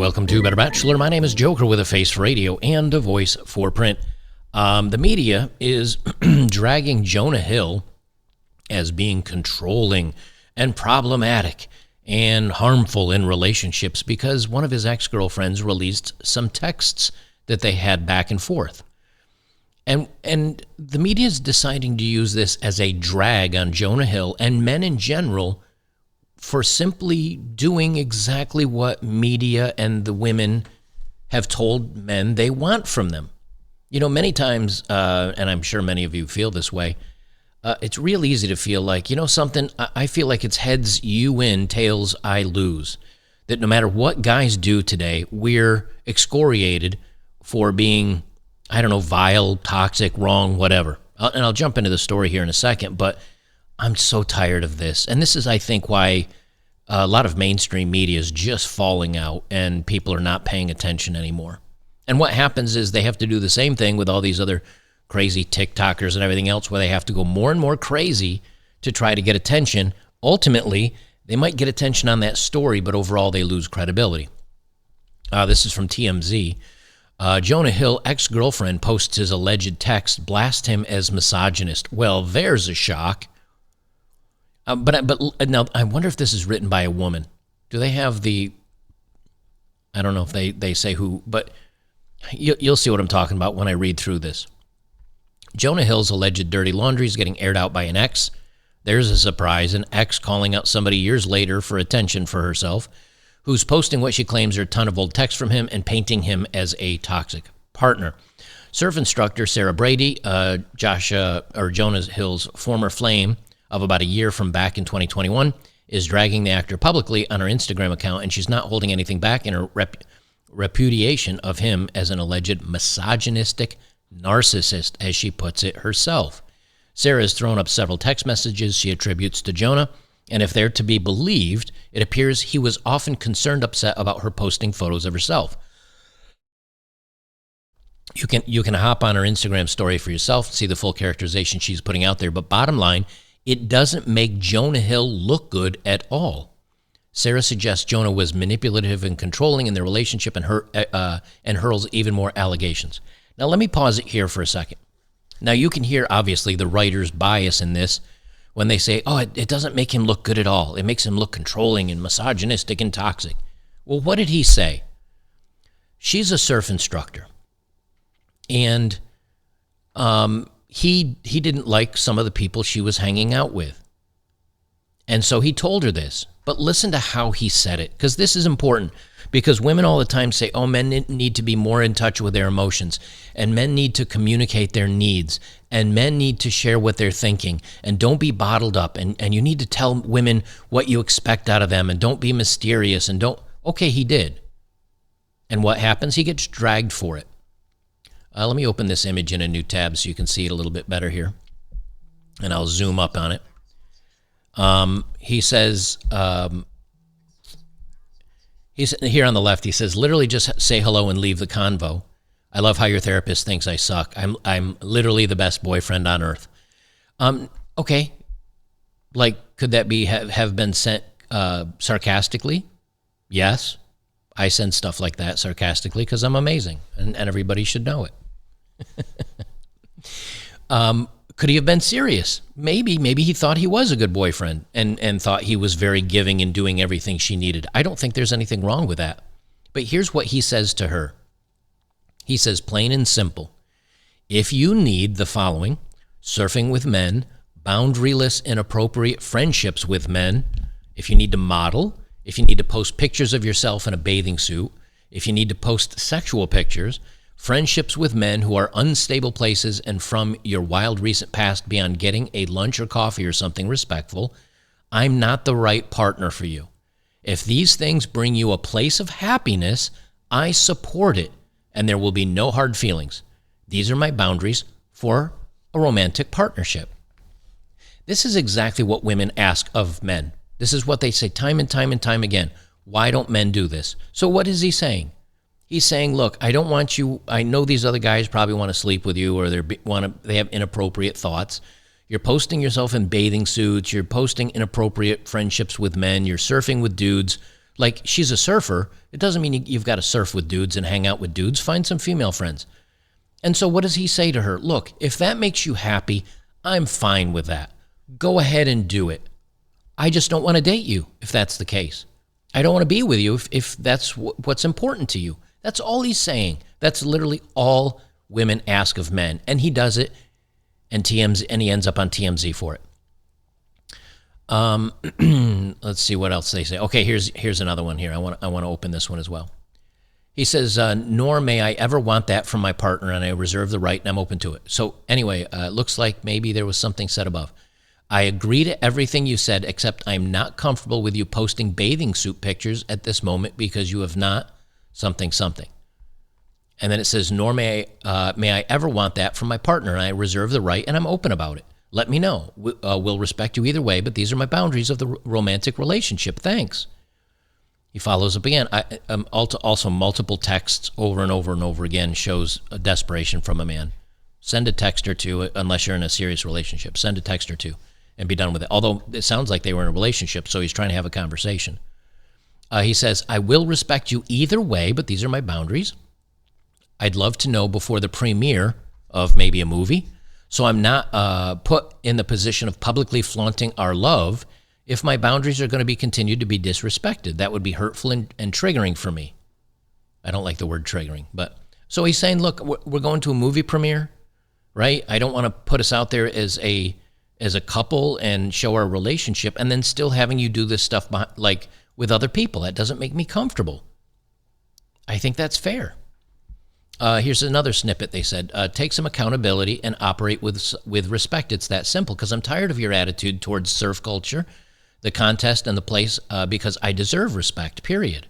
welcome to Better Bachelor. My name is Joker with a face for radio and a voice for print. The media is dragging Jonah Hill as being controlling and problematic and harmful in relationships because one of his ex-girlfriends released some texts that they had back and forth. And the media is deciding to use this as a drag on Jonah Hill and men in general for simply doing exactly what media and the women have told men they want from them. You know, many times, and I'm sure many of you feel this way, it's real easy to feel like, you know something, I feel like it's heads you win, tails I lose. That no matter what guys do today, we're excoriated for being, I don't know, vile, toxic, wrong, whatever. And I'll jump into the story here in a second, but I'm so tired of this. And this is, I think, why a lot of mainstream media is just falling out and people are not paying attention anymore. And what happens is they have to do the same thing with all these other crazy TikTokers and everything else where they have to go more and more crazy to try to get attention. Ultimately, they might get attention on that story, but overall they lose credibility. This is from TMZ. Jonah Hill ex-girlfriend posts his alleged text, blast him as misogynist. Well, there's a shock. But now I wonder if this is written by a woman. Do they have the, I don't know if they say who, but you'll see what I'm talking about when I read through this. Jonah Hill's alleged dirty laundry is getting aired out by an ex. There's a surprise, an ex calling out somebody years later for attention for herself, who's posting what she claims are a ton of old texts from him and painting him as a toxic partner. Surf instructor Sarah Brady, Jonah Hill's former flame of about a year from back in 2021, is dragging the actor publicly on her Instagram account, and she's not holding anything back in her repudiation of him as an alleged misogynistic narcissist, as she puts it herself. Sarah has thrown up several text messages she attributes to Jonah, and if they're to be believed, it appears he was often concerned, upset about her posting photos of herself. You can hop on her Instagram story for yourself, see the full characterization she's putting out there, but bottom line, it doesn't make Jonah Hill look good at all. Sarah suggests Jonah was manipulative and controlling in their relationship and hurls even more allegations. Now, let me pause it here for a second. Now, you can hear, obviously, the writer's bias in this when they say, oh, it doesn't make him look good at all. It makes him look controlling and misogynistic and toxic. Well, what did he say? She's a surf instructor. And he didn't like some of the people she was hanging out with. And so he told her this. But listen to how he said it, because this is important. Because women all the time say, oh, men need to be more in touch with their emotions, and men need to communicate their needs, and men need to share what they're thinking, and don't be bottled up, and you need to tell women what you expect out of them, and don't be mysterious, and don't... Okay, he did. And what happens? He gets dragged for it. Let me open this image in a new tab so you can see it a little bit better here, and I'll zoom up on it. He says... He's here on the left. He says, literally just say hello and leave the convo. I love how your therapist thinks I suck. I'm literally the best boyfriend on earth. Okay. Like, could that be have been sent sarcastically? Yes. I send stuff like that sarcastically because I'm amazing and everybody should know it. Could he have been serious? Maybe he thought he was a good boyfriend and thought he was very giving and doing everything she needed. I don't think there's anything wrong with that. But here's what he says to her. He says, plain and simple, if you need the following: surfing with men, boundaryless, inappropriate friendships with men, if you need to model, if you need to post pictures of yourself in a bathing suit, if you need to post sexual pictures, friendships with men who are unstable places and from your wild recent past beyond getting a lunch or coffee or something respectful, I'm not the right partner for you. If these things bring you a place of happiness, I support it, and there will be no hard feelings. These are my boundaries for a romantic partnership. This is exactly what women ask of men. This is what they say time and time and time again. Why don't men do this? So what is he saying? He's saying, look, I don't want you, I know these other guys probably want to sleep with you or they have inappropriate thoughts. You're posting yourself in bathing suits. You're posting inappropriate friendships with men. You're surfing with dudes Like, she's a surfer. It doesn't mean you've got to surf with dudes and hang out with dudes. Find some female friends. And so what does he say to her? Look, if that makes you happy, I'm fine with that. Go ahead and do it. I just don't want to date you if that's the case. I don't want to be with you if that's what's important to you. That's all he's saying. That's literally all women ask of men. And he does it, and he ends up on TMZ for it. Let's see what else they say. Okay, here's another one here. I want to open this one as well. He says, nor may I ever want that from my partner, and I reserve the right, and I'm open to it. So anyway, looks like maybe there was something said above. I agree to everything you said, except I'm not comfortable with you posting bathing suit pictures at this moment because you have not something. And then it says, nor may I ever want that from my partner, and I reserve the right, and I'm open about it. Let me know. We'll respect you either way, but these are my boundaries of the romantic relationship. Thanks. He follows up again. Also, multiple texts over and over and over again shows a desperation from a man. Send a text or two, unless you're in a serious relationship. Send a text or two and be done with it. Although it sounds like they were in a relationship, so he's trying to have a conversation. He says, I will respect you either way, but these are my boundaries. I'd love to know before the premiere of maybe a movie, so I'm not put in the position of publicly flaunting our love if my boundaries are going to be continued to be disrespected. That would be hurtful and triggering for me. I don't like the word triggering, but so he's saying, look, we're going to a movie premiere, right? I don't want to put us out there as a couple and show our relationship and then still having you do this stuff like with other people. That doesn't make me comfortable. I think that's fair. Here's another snippet. They said, take some accountability and operate with respect. It's that simple, because I'm tired of your attitude towards surf culture, the contest, and the place, because I deserve respect, period.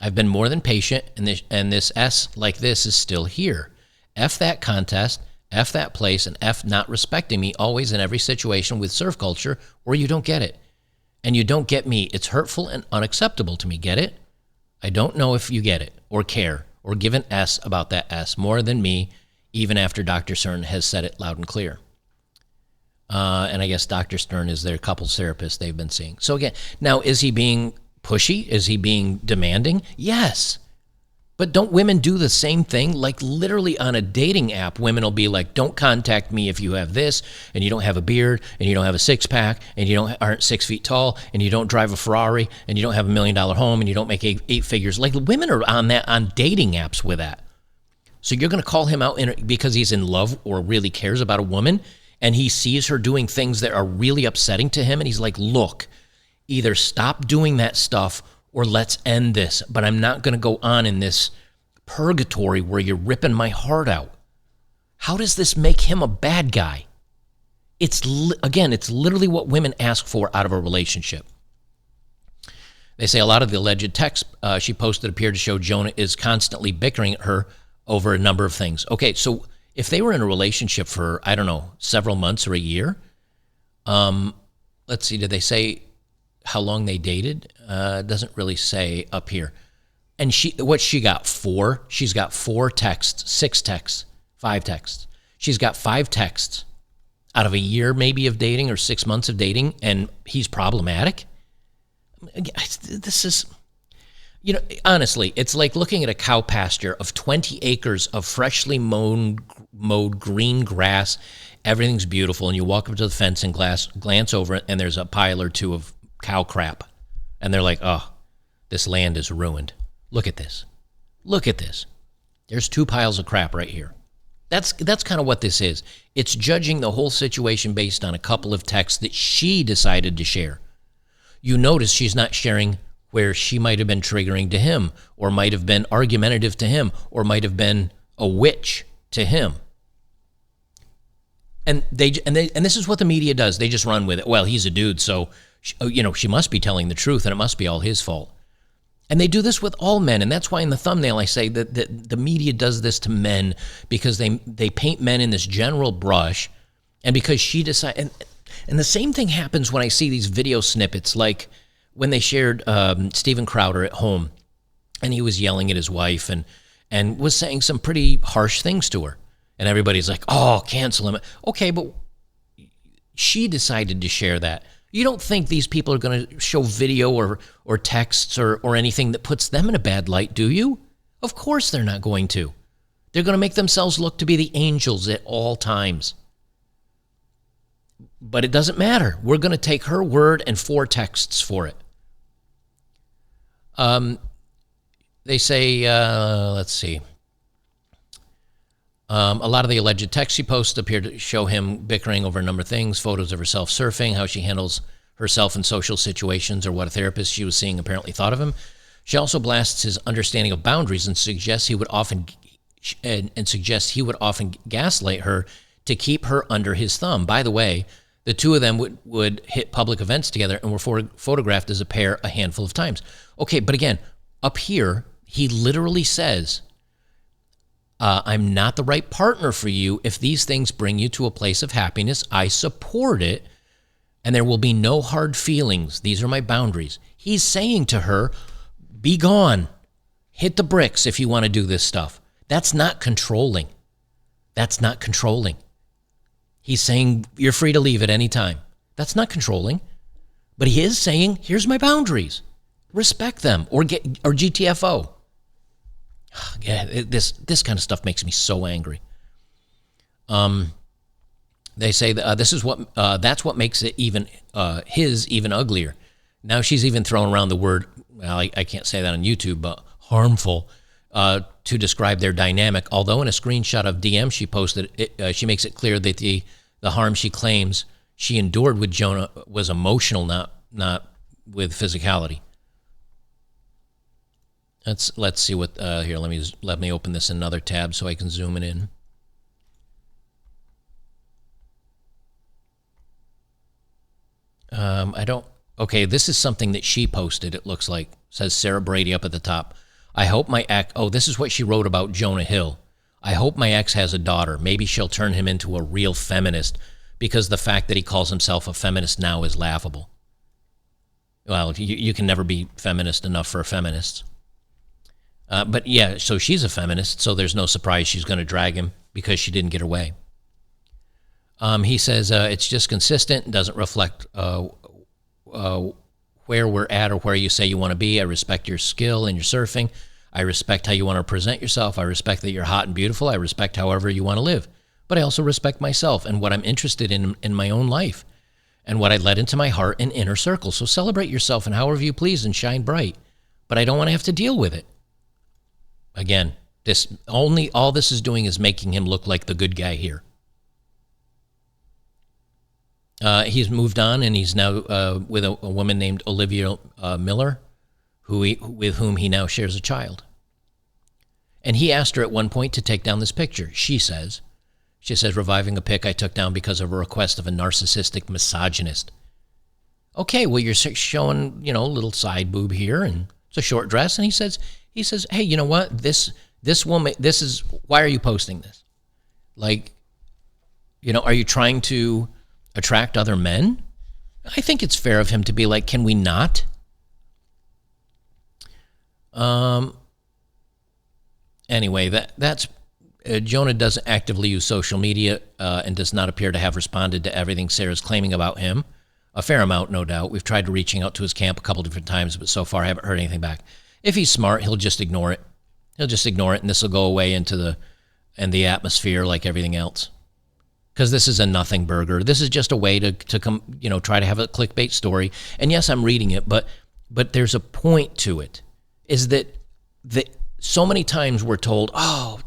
I've been more than patient, and this S like this is still here. F that contest, F that place, and F not respecting me always in every situation with surf culture, or you don't get it. And you don't get me. It's hurtful and unacceptable to me. Get it? I don't know if you get it or care or give an S about that S more than me, even after Dr. Stern has said it loud and clear. And I guess Dr. Stern is their couples therapist they've been seeing. So again, now, is he being pushy? Is he being demanding? Yes. But don't women do the same thing? Like, literally on a dating app, women will be like, don't contact me if you have this, and you don't have a beard, and you don't have a six-pack, and you aren't 6 feet tall, and you don't drive a Ferrari, and you don't have $1 million home, and you don't make eight figures. Like, women are on dating apps with that. So you're going to call him out because he's in love or really cares about a woman, and he sees her doing things that are really upsetting to him, and he's like, look, either stop doing that stuff or let's end this, but I'm not going to go on in this purgatory where you're ripping my heart out. How does this make him a bad guy? It's literally what women ask for out of a relationship. They say a lot of the alleged texts she posted appear to show Jonah is constantly bickering at her over a number of things. Okay, so if they were in a relationship for, I don't know, several months or a year, let's see, did they say how long they dated? It doesn't really say up here. And she's got 4 texts, 6 texts, 5 texts. She's got 5 texts out of a year maybe of dating or 6 months of dating, and he's problematic. This is, honestly, it's like looking at a cow pasture of 20 acres of freshly mowed green grass. Everything's beautiful, and you walk up to the fence and glance over it, and there's a pile or two of cow crap. And they're like, oh, this land is ruined. Look at this. Look at this. There's 2 piles of crap right here. That's kind of what this is. It's judging the whole situation based on a couple of texts that she decided to share. You notice she's not sharing where she might have been triggering to him, or might have been argumentative to him, or might have been a witch to him. And this is what the media does. They just run with it. Well, he's a dude, so she must be telling the truth, and it must be all his fault. And they do this with all men, and that's why in the thumbnail I say that the media does this to men, because they paint men in this general brush, and because she decided. And the same thing happens when I see these video snippets, like when they shared Steven Crowder at home, and he was yelling at his wife and was saying some pretty harsh things to her, and everybody's like, oh, cancel him. Okay, but she decided to share that. You don't think these people are going to show video or texts or anything that puts them in a bad light, do you? Of course they're not going to. They're going to make themselves look to be the angels at all times. But it doesn't matter. We're going to take her word and 4 texts for it. They say, let's see. A lot of the alleged texts she posts appear to show him bickering over a number of things, photos of herself surfing, how she handles herself in social situations, or what a therapist she was seeing apparently thought of him. She also blasts his understanding of boundaries and suggests he would often gaslight her to keep her under his thumb. By the way, the two of them would hit public events together and were photographed as a pair a handful of times. Okay, but again, up here, he literally says, I'm not the right partner for you. If these things bring you to a place of happiness, I support it, and there will be no hard feelings. These are my boundaries. He's saying to her, be gone. Hit the bricks if you want to do this stuff. That's not controlling. That's not controlling. He's saying you're free to leave at any time. That's not controlling. But he is saying, here's my boundaries. Respect them or GTFO. Yeah, this kind of stuff makes me so angry. They say that this is what that's what makes it even uglier. Now she's even throwing around the word, well, I can't say that on YouTube, but harmful, to describe their dynamic. Although in a screenshot of DM she posted, she makes it clear that the harm she claims she endured with Jonah was emotional, not with physicality. Let's see what here. Let me open this in another tab so I can zoom it in. Okay, this is something that she posted. It looks like, says Sarah Brady up at the top. I hope my ex. Oh, this is what she wrote about Jonah Hill. I hope my ex has a daughter. Maybe she'll turn him into a real feminist, because the fact that he calls himself a feminist now is laughable. Well, you can never be feminist enough for feminists. But yeah, so she's a feminist, so there's no surprise she's going to drag him because she didn't get her way. He says it's just consistent and doesn't reflect where we're at or where you say you want to be. I respect your skill and your surfing. I respect how you want to present yourself. I respect that you're hot and beautiful. I respect however you want to live. But I also respect myself and what I'm interested in my own life and what I let into my heart and inner circle. So celebrate yourself and however you please and shine bright. But I don't want to have to deal with it. Again, all this is doing is making him look like the good guy here. He's moved on, and he's now with a woman named Olivia Miller, with whom he now shares a child. And he asked her at one point to take down this picture. She says, reviving a pic I took down because of a request of a narcissistic misogynist. Okay, well, you're showing, a little side boob here, and it's a short dress, and he says, hey, you know what? This woman, why are you posting this? Like, are you trying to attract other men? I think it's fair of him to be like, can we not? Anyway, that's Jonah doesn't actively use social media and does not appear to have responded to everything Sarah's claiming about him. A fair amount, no doubt. We've tried reaching out to his camp a couple different times, but so far I haven't heard anything back. If he's smart, he'll just ignore it. And this will go away into the atmosphere like everything else. Because this is a nothing burger. This is just a way to come, try to have a clickbait story. And yes, I'm reading it, but there's a point to it. Is that so many times we're told, oh,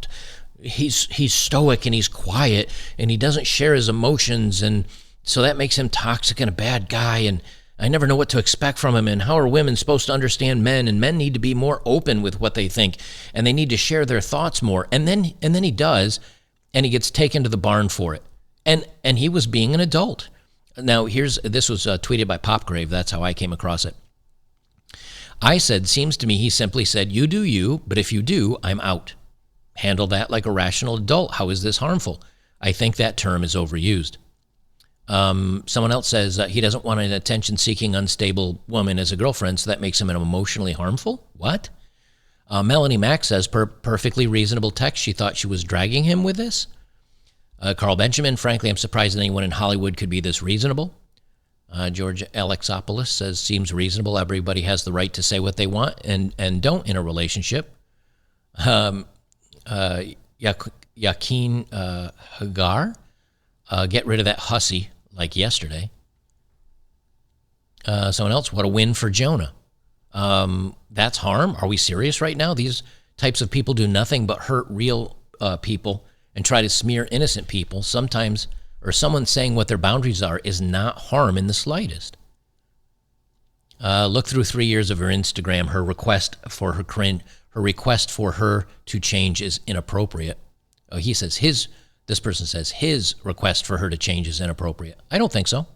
he's stoic and he's quiet and he doesn't share his emotions, and so that makes him toxic and a bad guy, and I never know what to expect from him, and how are women supposed to understand men, and men need to be more open with what they think, and they need to share their thoughts more. And then he does, and he gets taken to the barn for it. And he was being an adult. Now, this was tweeted by Popgrave. That's how I came across it. I said, seems to me he simply said, you do you, but if you do, I'm out. Handle that like a rational adult. How is this harmful? I think that term is overused. Someone else says he doesn't want an attention-seeking, unstable woman as a girlfriend, so that makes him emotionally harmful. What? Melanie Mack says, perfectly reasonable text. She thought she was dragging him with this. Carl Benjamin, frankly, I'm surprised that anyone in Hollywood could be this reasonable. George Alexopoulos says, seems reasonable. Everybody has the right to say what they want and don't in a relationship. Yakin Hagar, get rid of that hussy like yesterday. Someone else, what a win for Jonah. That's harm? Are we serious right now? These types of people do nothing but hurt real people and try to smear innocent people. Sometimes, or someone saying what their boundaries are is not harm in the slightest. Look through 3 years of her Instagram. Her request for her to change is inappropriate. Oh, he says this person says his request for her to change is inappropriate. I don't think so.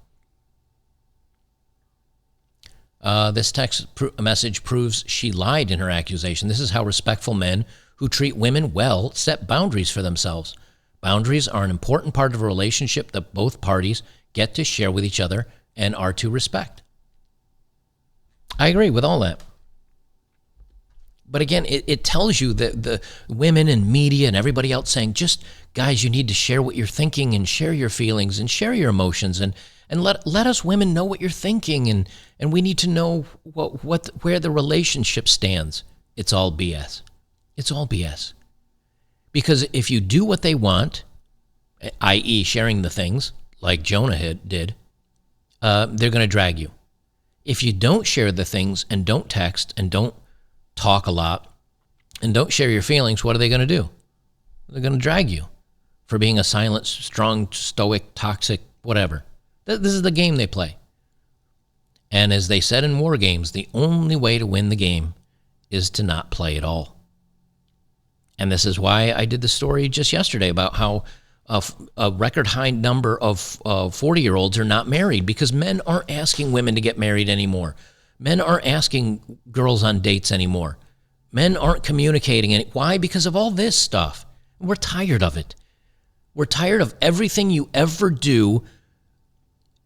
This text message proves she lied in her accusation. This is how respectful men who treat women well set boundaries for themselves. Boundaries are an important part of a relationship that both parties get to share with each other and are to respect. I agree with all that. But again, it tells you that the women and media and everybody else saying, just guys, you need to share what you're thinking and share your feelings and share your emotions and let us women know what you're thinking and we need to know where the relationship stands. It's all BS. It's all BS. Because if you do what they want, i.e. sharing the things like Jonah did, they're going to drag you. If you don't share the things and don't text and don't talk a lot and don't share your feelings, what are they going to do? They're going to drag you for being a silent, strong, stoic, toxic, whatever. This is the game they play. And as they said in war games, the only way to win the game is to not play at all. And this is why I did the story just yesterday about how a record high number of 40-year-olds are not married because men aren't asking women to get married anymore. Men aren't asking girls on dates anymore. Men aren't communicating. Why? Because of all this stuff. We're tired of it. We're tired of everything you ever do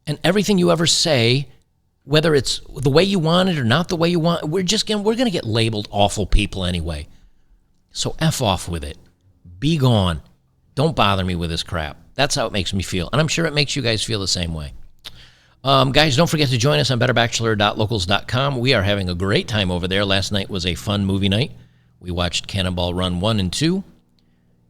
and everything you ever say, whether it's the way you want it or not the way you want it. We're going to get labeled awful people anyway. So F off with it. Be gone. Don't bother me with this crap. That's how it makes me feel. And I'm sure it makes you guys feel the same way. Guys, don't forget to join us on betterbachelor.locals.com. We are having a great time over there. Last night was a fun movie night. We watched Cannonball Run 1 and 2.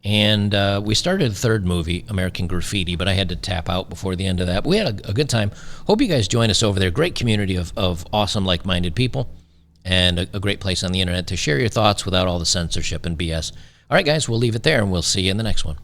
And we started a third movie, American Graffiti, but I had to tap out before the end of that. But we had a good time. Hope you guys join us over there. Great community of awesome, like-minded people. And a great place on the internet to share your thoughts without all the censorship and BS. All right, guys, we'll leave it there, and we'll see you in the next one.